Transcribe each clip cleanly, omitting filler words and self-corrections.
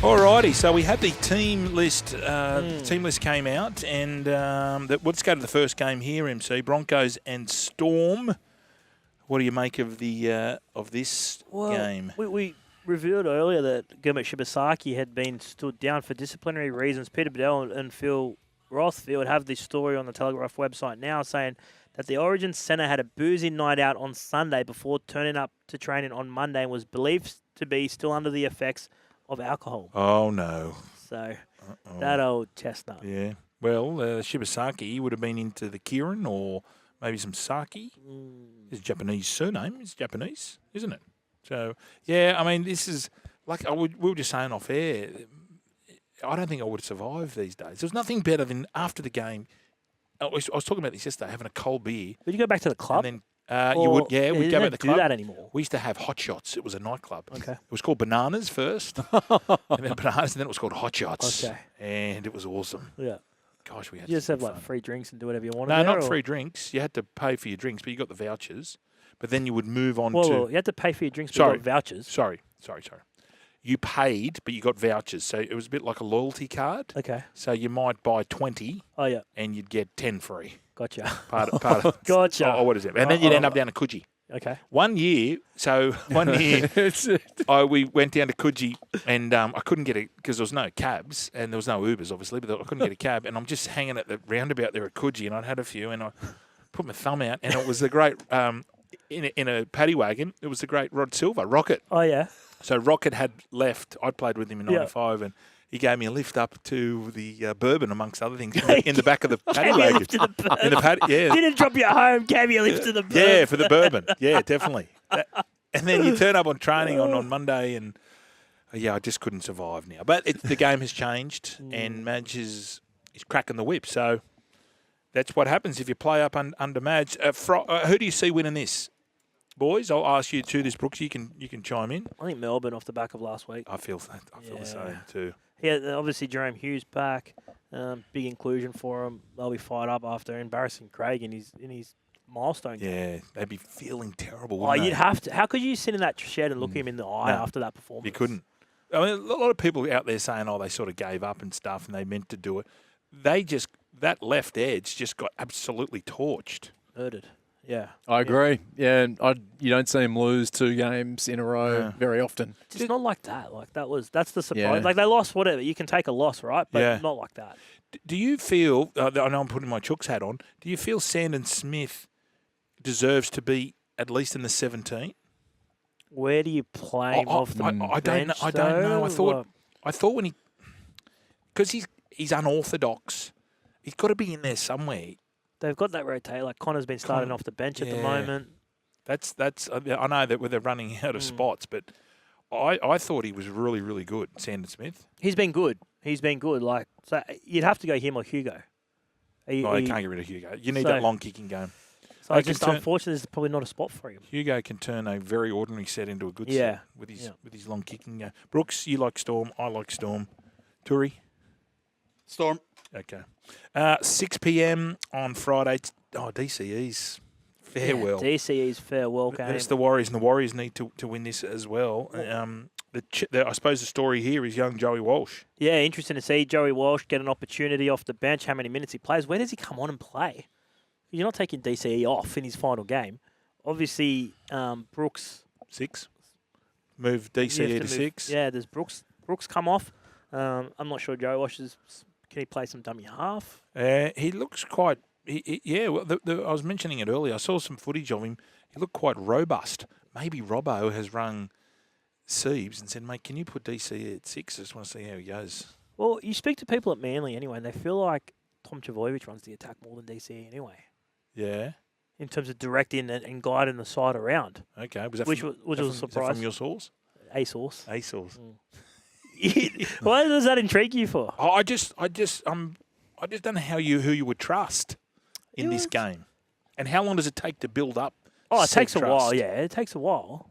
Alrighty, so we had the team list. Team list came out, and let's go to the first game here. MC Broncos and Storm. What do you make of the this game? We revealed earlier that Gehamat Shibasaki had been stood down for disciplinary reasons. Peter Bedell and Phil Rothfield have this story on the Telegraph website now saying that the Origin Centre had a boozy night out on Sunday before turning up to training on Monday and was believed to be still under the effects of alcohol. Oh, no. So, that old chestnut. Yeah. Well, Shibasaki would have been into the Kirin or maybe some sake. His Japanese surname is Japanese, isn't it? So, yeah, I mean, this is, like we were just saying off air, I don't think I would have survived these days. There was nothing better than after the game. I was talking about this yesterday, having a cold beer. Would you go back to the club? And then you would, yeah, we'd go back to the club. Do that anymore. We used to have Hot Shots. It was a nightclub. Okay. It was called Bananas first, and then Bananas, and then it was called Hot Shots. Okay. And it was awesome. Yeah. Gosh, we had. You just have fun. like free drinks and do whatever you want. No, not free drinks. You had to pay for your drinks, but you got the vouchers. But then you would move on to. Well, you had to pay for your drinks, but you got vouchers. Sorry. You paid, but you got vouchers. So it was a bit like a loyalty card. Okay. So you might buy 20. Oh, yeah. And you'd get 10 free. Gotcha. Part of Gotcha. Oh, what is it? And then you'd end up down to Coogee. Okay. One year, we went down to Coogee and I couldn't get it because there was no cabs and there was no Ubers, obviously, but I couldn't get a cab. And I'm just hanging at the roundabout there at Coogee and I'd had a few and I put my thumb out and it was the great, in a paddy wagon, it was the great Rod Silver, Rocket. Oh, yeah. So Rocket had left. I'd played with him in 95 and he gave me a lift up to the Bourbon, amongst other things, in the back of the paddy wagon. In the paddy, yeah. Didn't drop you at home, gave you a lift to the Bourbon. Yeah, for the Bourbon. Yeah, definitely. And then you turn up on training on Monday and, I just couldn't survive now. But the game has changed and Madge is cracking the whip. So that's what happens if you play up under Madge. Who do you see winning this? Boys, I'll ask you too this, Brooks. You can chime in. I think Melbourne off the back of last week. I feel the same too. Yeah, obviously Jerome Hughes back. Big inclusion for them. They'll be fired up after embarrassing Craig in his milestone game. Yeah, they'd be feeling terrible, Oh, you'd have to. How could you sit in that shed and look him in the eye after that performance? You couldn't. I mean, a lot of people out there saying, they sort of gave up and stuff and they meant to do it. That left edge just got absolutely torched. Murdered. Yeah. I agree. Yeah, and you don't see him lose 2 games in a row very often. Just not like that. Like that's the surprise. Yeah. Like they lost whatever. You can take a loss, right? But not like that. Do you feel, I know I'm putting my Chooks hat on, do you feel Sandon Smith deserves to be at least in the 17? Where do you play him off the bench? I don't know. I thought when because he's unorthodox, he's got to be in there somewhere. They've got that rotate. Like Connor's been starting off the bench at the moment. That's. I know that they're running out of spots, but I thought he was really, really good, Sandon Smith. He's been good. Like so, you'd have to go him or Hugo. You can't get rid of Hugo. You need that long kicking game. So unfortunately, there's probably not a spot for him. Hugo can turn a very ordinary set into a good set with his long kicking game. Brooks, you like Storm. I like Storm. Turi? Storm. Okay. 6 p.m. on Friday. DCE's farewell. DCE's farewell game. That's the Warriors, and the Warriors need to win this as well. I suppose the story here is young Joey Walsh. Yeah, interesting to see Joey Walsh get an opportunity off the bench, how many minutes he plays. Where does he come on and play? You're not taking DCE off in his final game. Obviously, Brooks. 6. Move DCE to 6. Yeah, there's Brooks come off. I'm not sure Joey Walsh is... Can he play some dummy half? He looks quite... I was mentioning it earlier. I saw some footage of him. He looked quite robust. Maybe Robbo has rung Siebes and said, mate, can you put DCE at 6? I just want to see how he goes. Well, you speak to people at Manly anyway, and they feel like Tom Trbojevic runs the attack more than DCE anyway. Yeah. In terms of directing and guiding the side around. Okay. Was that which was a surprise. From your source? A source. A source. Why does that intrigue you for? I just don't know who you would trust in this game, and how long does it take to build up? Oh, it takes a while. Yeah, it takes a while.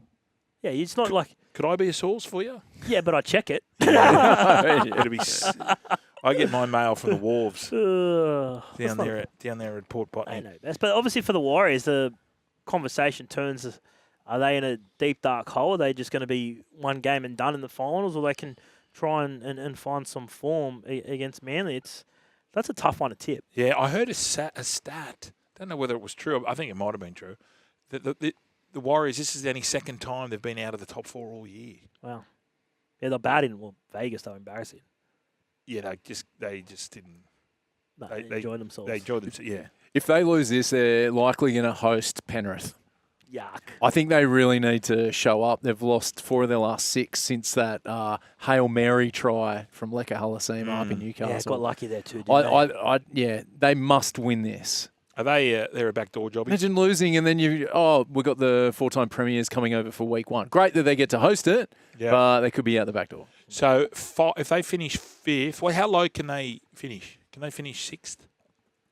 Yeah, it's not like. Could I be a source for you? Yeah, but I check it. It'll be. I get my mail from the Wharves down there at Port Botany. I know best, but obviously for the Warriors, the conversation turns. Are they in a deep dark hole? Are they just going to be one game and done in the finals, or they can try and find some form against Manly. That's a tough one to tip. Yeah, I heard a stat. Don't know whether it was true. I think it might have been true. That the Warriors, this is the only second time they've been out of the top 4 all year. Wow. Yeah, they're bad in Vegas. They're embarrassing. Yeah, they just didn't. No, They enjoy themselves. They enjoyed themselves. Yeah. If they lose this, they're likely going to host Penrith. Yuck. I think they really need to show up. They've lost 4 of their last 6 since that Hail Mary try from Leka Halasima up in Newcastle. Yeah, got lucky there too, didn't they? Yeah, they must win this. Are they? They're a backdoor job. Imagine losing and then we've got the 4-time premiers coming over for week 1. Great that they get to host it, but they could be out the back door. So if they finish 5th, well, how low can they finish? Can they finish 6th?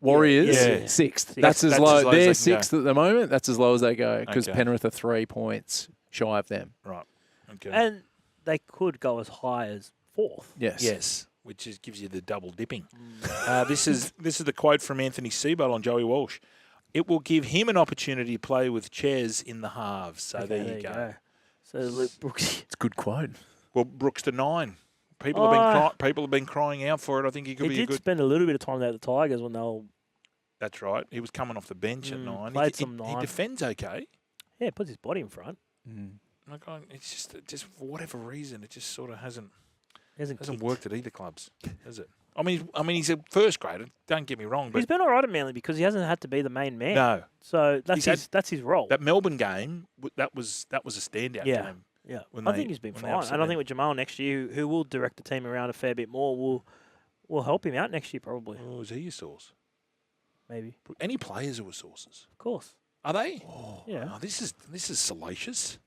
Warriors, Yeah. 6th. That's That's as as low. low as They're they can 6th at the moment. That's as low as they go because Okay. Penrith are 3 points shy of them. Right. Okay. And they could go as high as 4th. Yes. Which gives you the double dipping. This is the quote from Anthony Sebo on Joey Walsh. It will give him an opportunity to play with Ches in the halves. So Okay, there you go. So Luke Brooks. It's a good quote. Well, Brooks to 9. People have been crying out for it. I think he could He be a did good. spend a little bit of time there at the Tigers when they were. That's right. He was coming off the bench at 9. played He some 9. defends okay. Yeah, puts his body in front. Like, it's just for whatever reason, it just sort of hasn't Hasn't worked at either clubs, has it? I mean, he's a first grader. Don't get me wrong, but He's been all right at Manly because he hasn't had to be the main man. no, So He's had- that's his role. that Melbourne game that was a standout Yeah. game. Yeah, when I they- think he's been when they fine. upset And I them. think with Jamal next year, who will direct the team around a fair bit more, will help him out next year probably. Oh, is he your source? Maybe, Any players who are sources? of course. Are they? Yeah, Oh, this is salacious.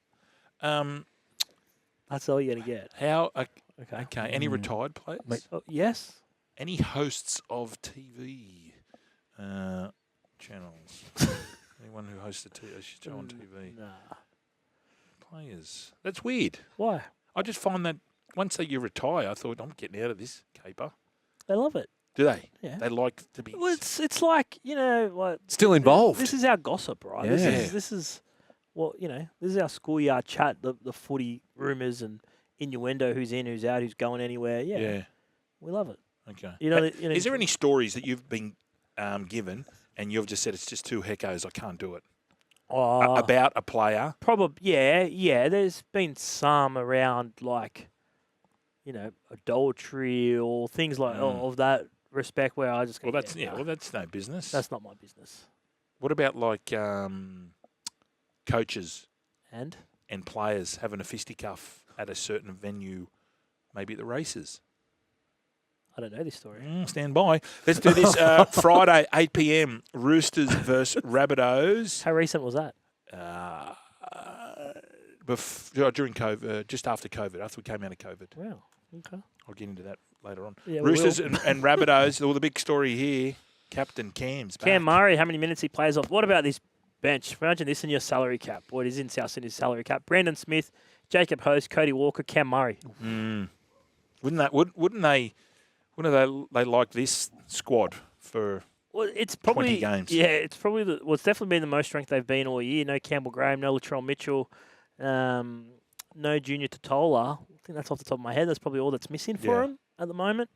that's all you're gonna get. How? Okay. Okay. Any retired players? Oh, yes. Any hosts of TV channels? Anyone who hosts a show on TV? Nah. Players. That's weird. Why? I just find that once you retire, I thought I'm getting out of this caper. They love it. Do they? Yeah. They like to be. Well, it's like what. Still involved. This is our gossip, right? Yeah. This is what this is our schoolyard chat. The footy rumours and innuendo. Who's in? Who's out? Who's going anywhere? Yeah. We love it. Okay. Is Is there any stories that you've been given and you've just said it's just too heckos, I can't do it? About a player? Probably, yeah. There's been some around, like, adultery or things like of that respect where I just go, Well, that's no business. that's not my business. What about like coaches And and players having a fisticuff at a certain venue, maybe at the races? I don't know this story. Stand by. Let's do this Friday, 8 p.m. Roosters versus Rabbitohs. How recent was that? During COVID, just after COVID, after we came out of COVID. Wow. Okay. I'll get into that later on. Yeah, we Roosters will. and Rabbitohs. Well, the big story here, Captain Cam's back. Cam Murray, how many minutes he plays off? What about this bench? Imagine this in your salary cap. What is in South Sydney's salary cap? Brandon Smith, Jacob Host, Cody Walker, Cam Murray. Wouldn't they like this squad for? Well, it's probably 20 games. Yeah, it's probably it's definitely been the most strength they've been all year. No Campbell Graham, no Latrell Mitchell, no Junior Totola. I think that's off the top of my head. That's probably all that's missing for them at the moment.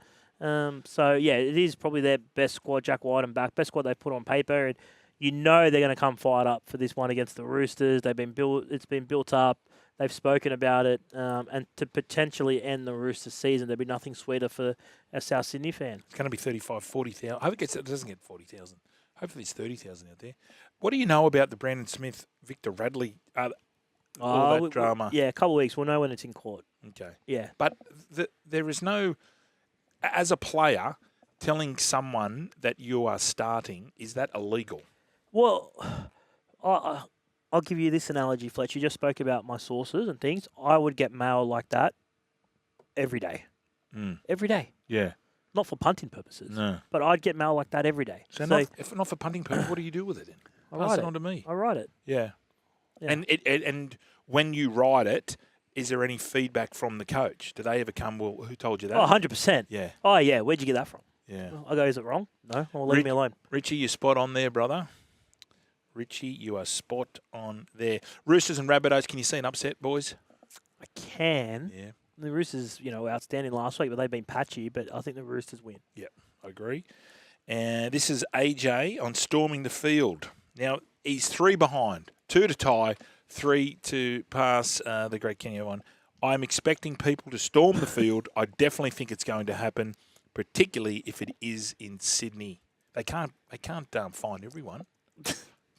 So yeah, it is probably their best squad. Jack White and back, best squad they've put on paper, and they're going to come fired up for this one against the Roosters. They've been built. It's been built up. They've spoken about it, and to potentially end the Roosters season, there'd be nothing sweeter for a South Sydney fan. It's going to be 35, 40,000. I hope it doesn't get 40,000. Hopefully it's 30,000 out there. What do you know about the Brandon Smith, Victor Radley, all that drama? Yeah, a couple of weeks. We'll know when it's in court. Okay. Yeah. But there is no, as a player, telling someone that you are starting, is that illegal? Well, I'll give you this analogy, Fletch. You just spoke about my sources and things. I would get mail like that every day. Every day. Yeah. Not for punting purposes. No. But I'd get mail like that every day. So if not for punting purposes, what do you do with it then? Pass it on to me. I write it. Yeah. Yeah. And when you write it, is there any feedback from the coach? Do they ever come, well, who told you that? Oh, 100%. Yeah. Oh, yeah. Where'd you get that from? Yeah. I go, is it wrong? No. Well, leave me alone. Richie, you're spot on there, brother. Richie, you are spot on there. Roosters and Rabbitohs, can you see an upset, boys? I can. Yeah. The Roosters, were outstanding last week, but they've been patchy. But I think the Roosters win. Yep, I agree. And this is AJ on storming the field. Now, he's 3 behind, 2 to tie, 3 to pass the Great Kenya one. I'm expecting people to storm the field. I definitely think it's going to happen, particularly if it is in Sydney. They can't find everyone.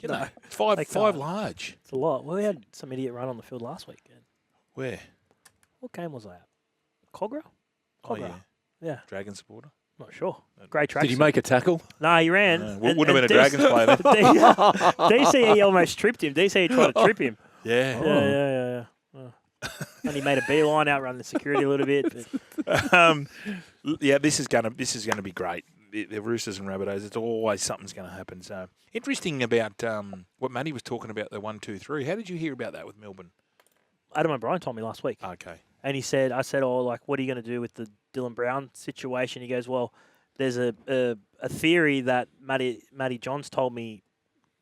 No, five large. It's a lot. Well, we had some idiot run on the field last weekend. Where? What game was that? Cogra? Oh, yeah. Yeah. Dragon supporter? Not sure. Great track. Did he make a tackle? No, he ran. Wouldn't have been a Dragons player then. DCE almost tripped him. DCE tried to trip him. Yeah. Yeah. And he made a beeline, outrun the security a little bit. But. This is gonna be great. The Roosters and Rabbitohs. It's always something's going to happen. So interesting about what Matty was talking about, the 1, 2, 3. How did you hear about that with Melbourne? Adam O'Brien told me last week. Okay. And I said, what are you going to do with the Dylan Brown situation? He goes, well, there's a theory that Matty Johns told me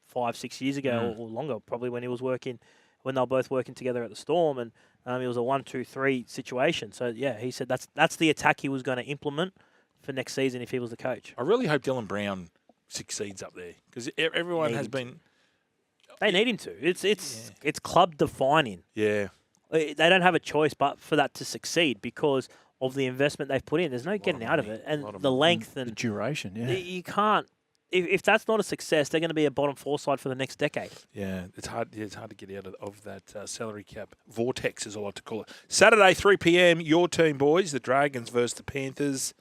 5, 6 years ago or longer, probably when they were both working together at the Storm, and it was a 1, 2, 3 situation. So yeah, he said that's the attack he was going to implement for next season if he was the coach. I really hope Dylan Brown succeeds up there because everyone has been. They need him to. It's club defining. Yeah. They don't have a choice but for that to succeed because of the investment they've put in. There's no getting out of it, and the length and the duration. Yeah, you can't. If that's not a success, they're going to be a bottom 4 side for the next decade. Yeah, it's hard. It's hard to get out of that salary cap vortex, as I like to call it. Saturday, 3 p.m. Your team, boys. The Dragons versus the Panthers.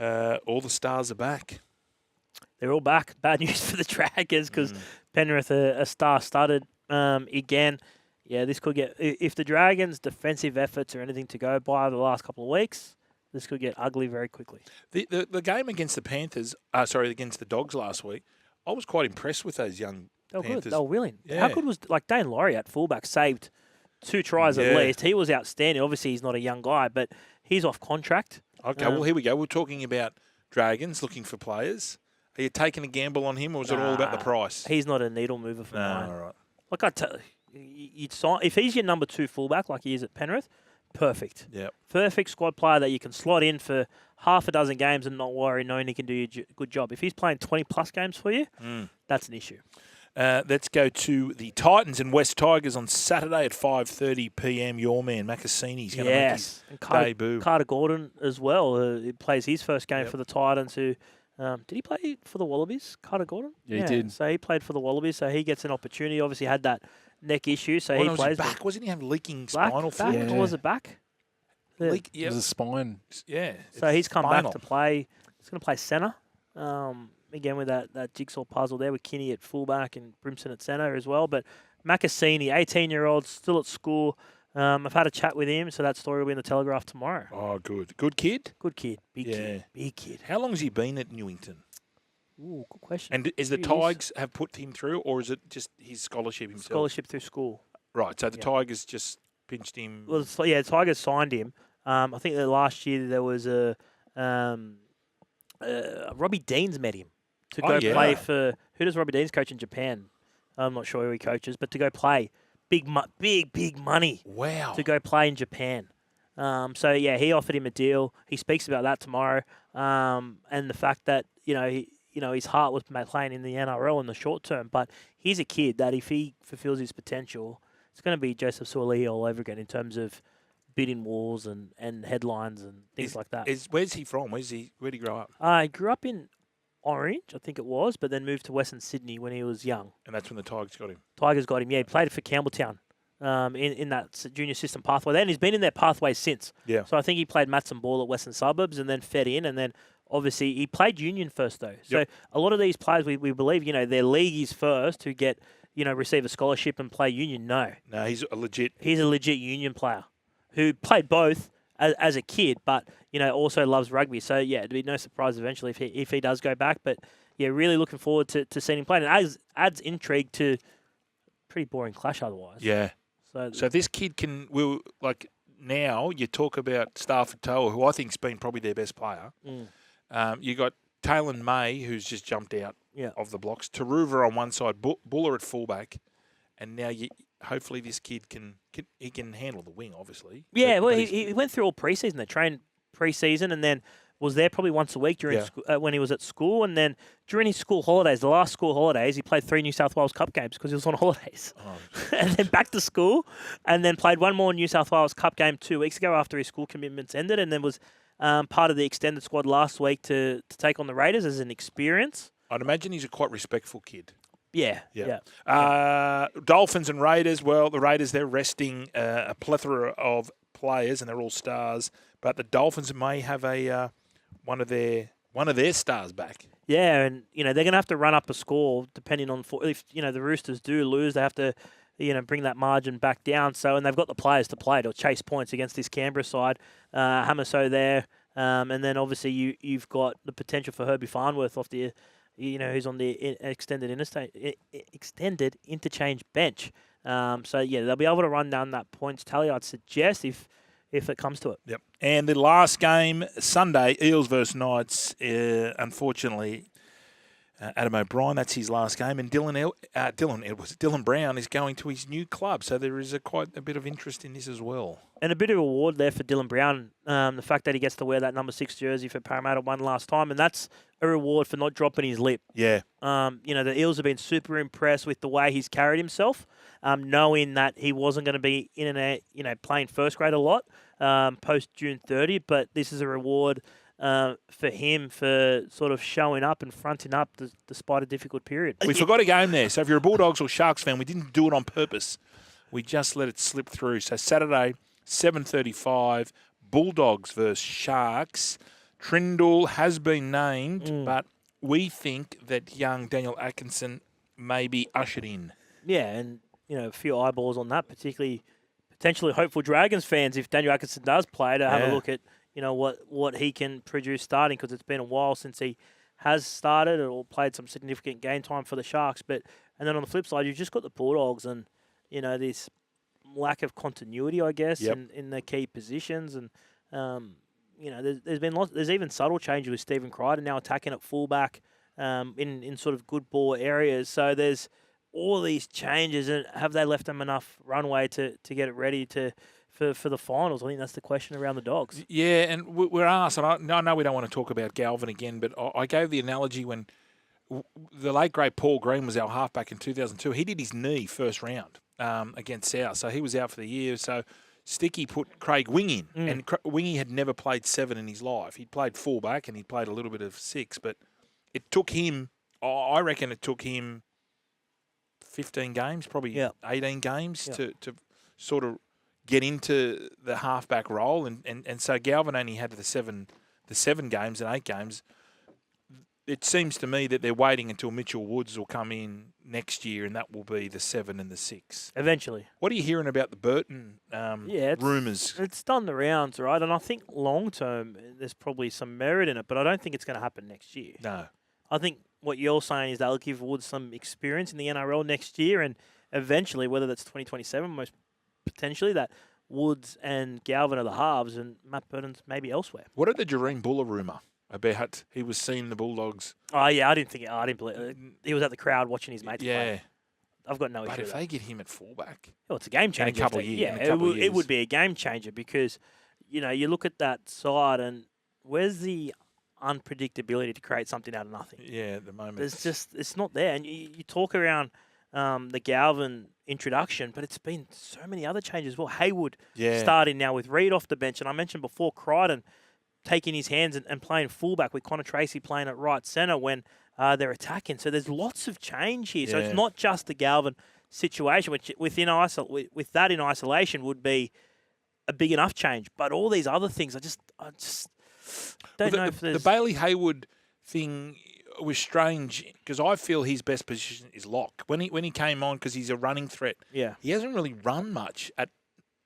All the stars are back. They're all back. Bad news for the Dragons because Penrith are star-studded again. Yeah, this could get... If the Dragons' defensive efforts are anything to go by the last couple of weeks, this could get ugly very quickly. The game against the Panthers... against the Dogs last week, I was quite impressed with those young Panthers. Good. They were willing. Yeah. How good was... Dane Laurie at fullback saved 2 tries at least. He was outstanding. Obviously, he's not a young guy, but he's off contract. Okay, well, here we go. We're talking about Dragons looking for players. Are you taking a gamble on him, or is it all about the price? He's not a needle mover for mine. All right. Like I tell you'd sign if he's your number 2 fullback, like he is at Penrith. Perfect. Yeah. Perfect squad player that you can slot in for half a dozen games and not worry, knowing he can do a good job. If he's playing 20 plus games for you, that's an issue. Let's go to the Titans and West Tigers on Saturday at 5:30 p.m. Your man Macassini's going to make his debut. Carter Gordon as well. He plays his first game for the Titans. Who did he play for the Wallabies? Carter Gordon. Yeah, he did. So he played for the Wallabies. So he gets an opportunity. Obviously had that neck issue. So he plays back. Wasn't he having leaking spinal fluid? Or was it back? It was a spine. Yeah. So he's come back to play. He's going to play centre. Again, with that jigsaw puzzle there with Kinney at fullback and Brimson at centre as well. But Macassini, 18-year-old, still at school. I've had a chat with him, so that story will be in the Telegraph tomorrow. Oh, good. Good kid? Good kid. Big kid. Big kid. How long has he been at Newington? Ooh, good question. And is the Tigers have put him through, or is it just his scholarship himself? Scholarship through school. Right, so the Tigers just pinched him. Well, the Tigers signed him. I think that last year there was a Robbie Deans met him to go play for. Who does Robbie Deans coach in Japan? I'm not sure who he coaches, but to go play big money. Wow. To go play in Japan. So yeah, he offered him a deal. He speaks about that tomorrow, and the fact that his heart was playing in the NRL in the short term. But he's a kid that if he fulfills his potential, it's going to be Joseph Suaalii all over again in terms of bidding wars and headlines and things like that. Where's he from? Where'd he grow up? He grew up in Orange, I think it was, but then moved to Western Sydney when he was young. And that's when the Tigers got him? Tigers got him, yeah. He played for Campbelltown in that junior system pathway. Then he's been in their pathway since. Yeah. So I think he played Matson ball at Western Suburbs and then fed in, and then obviously he played Union first though. So a lot of these players, we believe, their leagueies first who get, receive a scholarship and play Union. No, he's a legit Union player who played both as a kid, but also loves rugby. So yeah, it'd be no surprise eventually if he does go back. But yeah, really looking forward to seeing him play. And adds intrigue to pretty boring clash otherwise. Yeah. So this kid now you talk about Stafford Toa, who I think's been probably their best player. You got Taylor May, who's just jumped out of the blocks. Taruva on one side, Buller at fullback, and now hopefully this kid can handle the wing, obviously. Yeah, But well, he's- he went through all preseason. They trained preseason and then was there probably once a week during when he was at school. And then during his school holidays, the last school holidays, he played 3 New South Wales Cup games because he was on holidays. And then back to school and then played one more New South Wales Cup game 2 weeks ago after his school commitments ended and then was part of the extended squad last week to take on the Raiders as an experience. I'd imagine he's a quite respectful kid. Yeah. Dolphins and Raiders. Well, the Raiders, they're resting a plethora of players, and they're all stars. But the Dolphins may have one of their stars back. Yeah, and they're going to have to run up a score depending on if the Roosters do lose, they have to bring that margin back down. So, and they've got the players to play to chase points against this Canberra side. Hamaso there, and then obviously you've got the potential for Herbie Farnworth off the. Who's on the extended interchange bench. So, yeah, they'll be able to run down that points tally, I'd suggest, if it comes to it. Yep. And the last game, Sunday, Eels versus Knights. Unfortunately, Adam O'Brien, that's his last game. And Dylan Brown is going to his new club. So there is quite a bit of interest in this as well. And a bit of reward there for Dylan Brown, the fact that he gets to wear that number 6 jersey for Parramatta one last time. And that's a reward for not dropping his lip. Yeah. The Eels have been super impressed with the way he's carried himself, knowing that he wasn't going to be in and out, playing first grade a lot post June 30. But this is a reward for him for sort of showing up and fronting up despite a difficult period. We forgot a game there. So if you're a Bulldogs or Sharks fan, we didn't do it on purpose. We just let it slip through. So Saturday, 7:35, Bulldogs versus Sharks. Trindle has been named, but we think that young Daniel Atkinson may be ushered in. Yeah, and a few eyeballs on that, particularly potentially hopeful Dragons fans if Daniel Atkinson does play to have a look at what he can produce starting, because it's been a while since he has started or played some significant game time for the Sharks. And then on the flip side, you've just got the Bulldogs and this lack of continuity, I guess, in the key positions. And there's been there's even subtle changes with Stephen Crichton now attacking at fullback in sort of good ball areas. So there's all these changes, and have they left them enough runway to get it ready for the finals? I think that's the question around the Dogs. Yeah, and we're asked, and I know we don't want to talk about Galvin again, but I gave the analogy when the late, great Paul Green was our halfback in 2002. He did his knee first round against South, so he was out for the year. So Sticky put Craig Wing in, and Wingy had never played 7 in his life. He'd played fullback and he'd played a little bit of 6, but it took him, I reckon it took him 15 games, probably 18 games to sort of get into the halfback role, and so Galvin only had the seven games and 8 games. It seems to me that they're waiting until Mitchell Woods will come in next year, and that will be the 7 and the 6 eventually. What are you hearing about the Burton rumours? It's done the rounds, right? And I think long term there's probably some merit in it, but I don't think it's going to happen next year. No, I think what you're saying is they'll give Woods some experience in the NRL next year, and eventually, whether that's 2027, most potentially, that Woods and Galvin are the halves, and Matt Burton's maybe elsewhere. What about the Jareen Buller rumour about he was seeing the Bulldogs? Oh yeah, I didn't believe it. He was at the crowd watching his mates play. I've got no issue. But if with they get him at fullback, it's a game changer. In a couple of years, it would be a game changer because you look at that side and where's the unpredictability to create something out of nothing? Yeah, at the moment it's not there. And you talk around the Galvin introduction, but it's been so many other changes. Well, Haywood starting now with Reid off the bench, and I mentioned before Crichton taking his hands and playing fullback with Connor Tracy playing at right centre when they're attacking. So there's lots of change here. So it's not just the Galvin situation, which with that in isolation would be a big enough change. But all these other things, I just don't know if there's... The Bailey Haywood thing was strange because I feel his best position is lock. When he came on, because he's a running threat, he hasn't really run much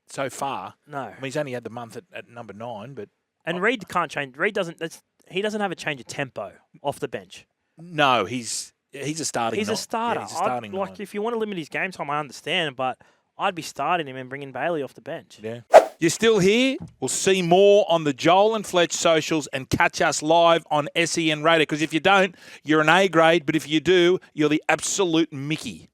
so far. No. I mean, he's only had the month at number 9, but... And Reid can't change. Reid doesn't. He doesn't have a change of tempo off the bench. No, he's a starting. He's a starter. Yeah, he's a starting. If you want to limit his game time, I understand, but I'd be starting him and bringing Bailey off the bench. Yeah. You're still here? We'll see more on the Joel and Fletch socials and catch us live on SEN Radio. Because if you don't, you're an A grade, but if you do, you're the absolute Mickey.